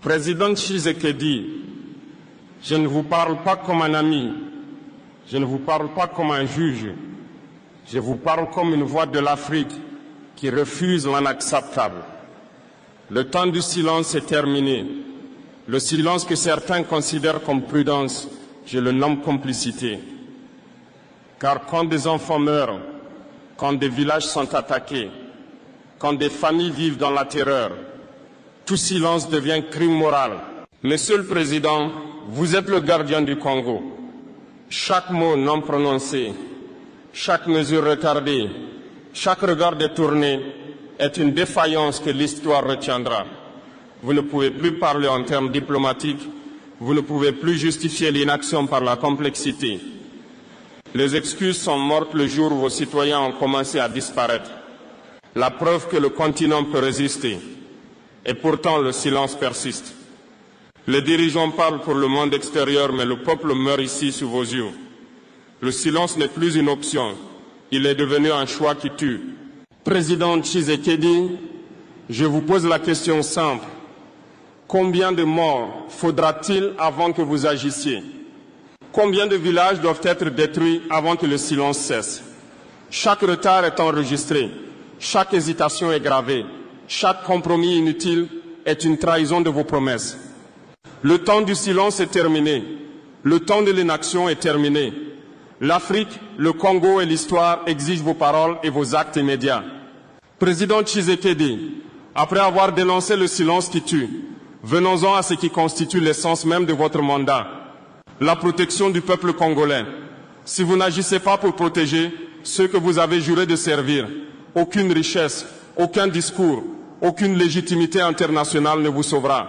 Président Tshisekedi, je ne vous parle pas comme un ami, je ne vous parle pas comme un juge, je vous parle comme une voix de l'Afrique qui refuse l'inacceptable. Le temps du silence est terminé. Le silence que certains considèrent comme prudence, je le nomme complicité. Car quand des enfants meurent, quand des villages sont attaqués, quand des familles vivent dans la terreur, tout silence devient crime moral. Monsieur le Président, vous êtes le gardien du Congo. Chaque mot non prononcé, chaque mesure retardée, chaque regard détourné est une défaillance que l'histoire retiendra. Vous ne pouvez plus parler en termes diplomatiques, vous ne pouvez plus justifier l'inaction par la complexité. Les excuses sont mortes le jour où vos citoyens ont commencé à disparaître. La preuve que le continent peut résister. Et pourtant, le silence persiste. Les dirigeants parlent pour le monde extérieur, mais le peuple meurt ici sous vos yeux. Le silence n'est plus une option. Il est devenu un choix qui tue. Président Tshisekedi, je vous pose la question simple. Combien de morts faudra-t-il avant que vous agissiez? Combien de villages doivent être détruits avant que le silence cesse? Chaque retard est enregistré. Chaque hésitation est gravée. Chaque compromis inutile est une trahison de vos promesses. Le temps du silence est terminé. Le temps de l'inaction est terminé. L'Afrique, le Congo et l'histoire exigent vos paroles et vos actes immédiats. Président Tshisekedi, après avoir dénoncé le silence qui tue, venons-en à ce qui constitue l'essence même de votre mandat, la protection du peuple congolais. Si vous n'agissez pas pour protéger ceux que vous avez juré de servir, aucune richesse, aucun discours, aucune légitimité internationale ne vous sauvera.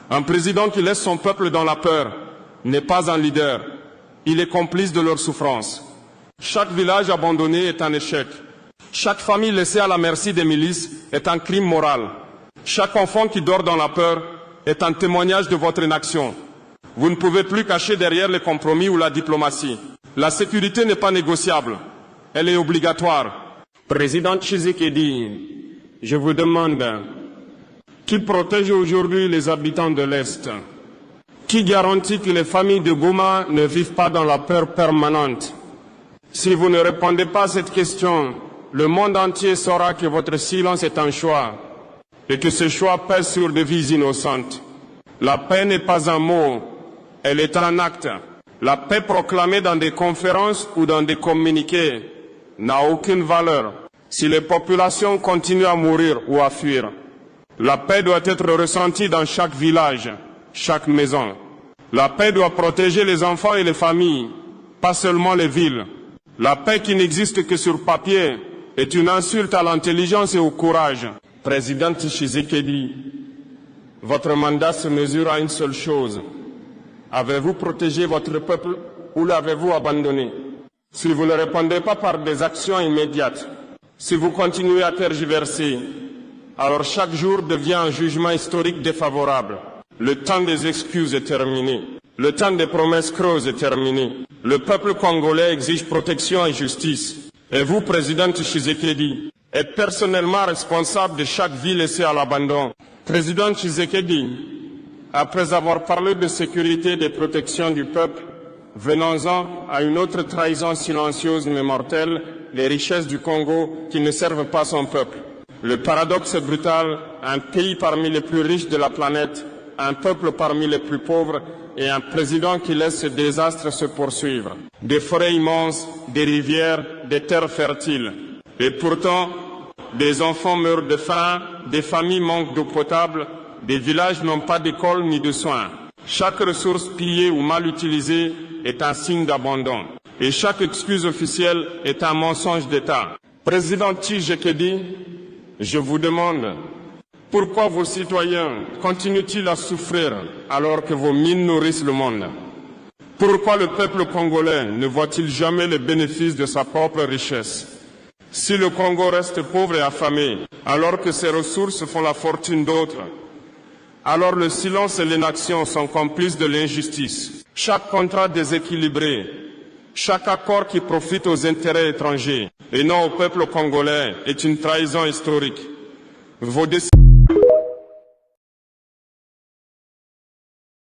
Un président qui laisse son peuple dans la peur n'est pas un leader. Il est complice de leur souffrance. Chaque village abandonné est un échec. Chaque famille laissée à la merci des milices est un crime moral. Chaque enfant qui dort dans la peur est un témoignage de votre inaction. Vous ne pouvez plus cacher derrière les compromis ou la diplomatie. La sécurité n'est pas négociable. Elle est obligatoire. Président Tshisekedi, je vous demande, qui protège aujourd'hui les habitants de l'Est? Qui garantit que les familles de Goma ne vivent pas dans la peur permanente? Si vous ne répondez pas à cette question, le monde entier saura que votre silence est un choix et que ce choix pèse sur des vies innocentes. La paix n'est pas un mot, elle est un acte. La paix proclamée dans des conférences ou dans des communiqués n'a aucune valeur si les populations continuent à mourir ou à fuir. La paix doit être ressentie dans chaque village, chaque maison. La paix doit protéger les enfants et les familles, pas seulement les villes. La paix qui n'existe que sur papier est une insulte à l'intelligence et au courage. Président Tshisekedi, votre mandat se mesure à une seule chose. Avez-vous protégé votre peuple ou l'avez-vous abandonné? Si vous ne répondez pas par des actions immédiates, si vous continuez à tergiverser, alors chaque jour devient un jugement historique défavorable. Le temps des excuses est terminé. Le temps des promesses creuses est terminé. Le peuple congolais exige protection et justice. Et vous, Président Tshisekedi, êtes personnellement responsable de chaque vie laissée à l'abandon. Président Tshisekedi, après avoir parlé de sécurité et de protection du peuple, venons-en à une autre trahison silencieuse mais mortelle, les richesses du Congo qui ne servent pas son peuple. Le paradoxe est brutal, un pays parmi les plus riches de la planète, un peuple parmi les plus pauvres et un président qui laisse ce désastre se poursuivre. Des forêts immenses, des rivières, des terres fertiles. Et pourtant, des enfants meurent de faim, des familles manquent d'eau potable, des villages n'ont pas d'école ni de soins. Chaque ressource pillée ou mal utilisée est un signe d'abandon. Et chaque excuse officielle est un mensonge d'État. Président Tshisekedi, je vous demande, pourquoi vos citoyens continuent-ils à souffrir alors que vos mines nourrissent le monde? Pourquoi le peuple congolais ne voit-il jamais les bénéfices de sa propre richesse? Si le Congo reste pauvre et affamé, alors que ses ressources font la fortune d'autres, alors le silence et l'inaction sont complices de l'injustice. Chaque contrat déséquilibré, chaque accord qui profite aux intérêts étrangers et non au peuple congolais est une trahison historique. Vos décisions